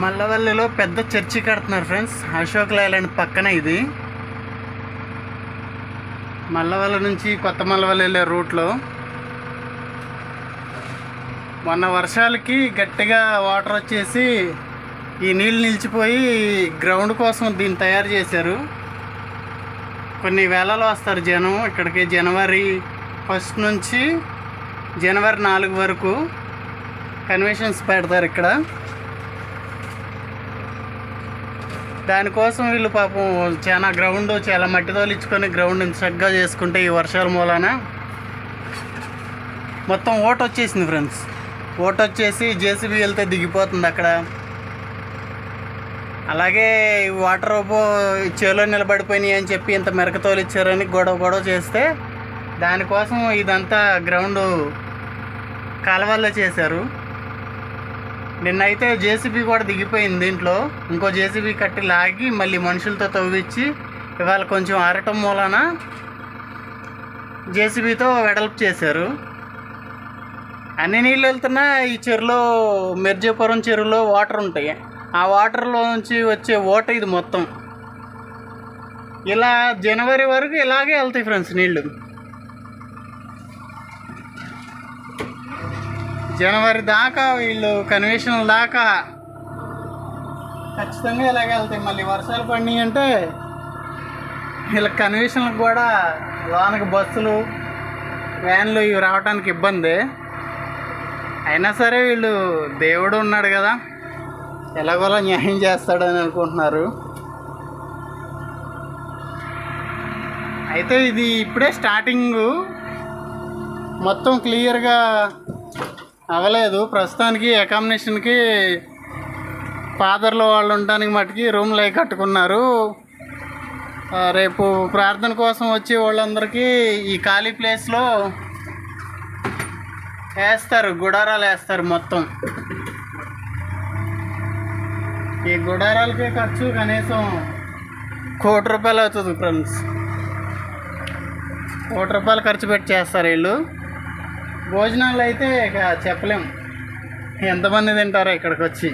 మల్లవల్లిలో పెద్ద చర్చి కడుతున్నారు friends. Ashok Leyland పక్కన ఇది. మల్లవల్లి నుంచి కొత్త మల్లవల్లి వెళ్ళే రూట్లో మొన్న వర్షాలకి గట్టిగా వాటర్ వచ్చేసి ఈ నీళ్ళు నిలిచిపోయి గ్రౌండ్ కోసం దీన్ని తయారు చేశారు. కొన్ని వేలలో వస్తారు జనం ఇక్కడికి. జనవరి 1 నుంచి జనవరి 4 వరకు కన్వెన్షన్స్ పెడతారు ఇక్కడ. దానికోసం వీళ్ళు పాపం చాలా గ్రౌండ్ చాలా మట్టి తోలించుకొని గ్రౌండ్ చక్కగా చేసుకుంటే ఈ వర్షాల మూలాన మొత్తం ఓట వచ్చేసింది ఫ్రెండ్స్. ఓట వచ్చేసి జేసీబీ వెళ్తే దిగిపోతుంది అక్కడ. అలాగే వాటర్ చేలో నిలబడిపోయినాయి అని చెప్పి ఇంత మెరక తోలిచ్చారని గొడవ చేస్తే దానికోసం ఇదంతా గ్రౌండ్ కాలువల్లో చేశారు. నిన్నైతే జేసీబీ కూడా దిగిపోయింది దీంట్లో. ఇంకో జేసీబీ కట్టి లాగి మళ్ళీ మనుషులతో తవ్వించి ఇవాళ కొంచెం ఆరటం మూలన జేసీబీతో వెడల్పు చేశారు. అన్ని నీళ్ళు వెళ్తున్నా ఈ చెరువులో మెర్జాపురం చెరువులో వాటర్ ఉంటాయి. ఆ వాటర్లో నుంచి వచ్చే ఓట ఇది మొత్తం. ఇలా జనవరి వరకు ఇలాగే వెళ్తాయి ఫ్రెండ్స్ నీళ్ళు. జనవరి దాకా వీళ్ళు కన్వెన్షన్ దాకా ఖచ్చితంగా ఇలాగే వెళ్తాయి. మళ్ళీ వర్షాలు పడినాయి అంటే వీళ్ళ కన్వెన్షన్లకు కూడా లోనకి బస్సులు వ్యాన్లు ఇవి రావడానికి ఇబ్బంది. అయినా సరే వీళ్ళు దేవుడు ఉన్నాడు కదా, ఎలాగోలా న్యాయం చేస్తాడని అనుకుంటున్నారు. అయితే ఇది ఇప్పుడే స్టార్టింగు, మొత్తం క్లియర్గా అవ్వలేదు. ప్రస్తుతానికి అకామిడేషన్కి ఫాదర్లు వాళ్ళు ఉండడానికి మటుకి రూమ్లు అవి కట్టుకున్నారు. రేపు ప్రార్థన కోసం వచ్చే వాళ్ళందరికీ ఈ ఖాళీ ప్లేస్లో వేస్తారు, గుడారాలు వేస్తారు. మొత్తం ఈ గుడారాలకే ఖర్చు కనీసం ₹1,00,00,000 అవుతుంది ఫ్రెండ్స్. ₹1,00,00,000 ఖర్చు పెట్టి చేస్తారు వీళ్ళు. భోజనాలు అయితే ఇక చెప్పలేం ఎంతమంది తింటారో ఇక్కడికి వచ్చి.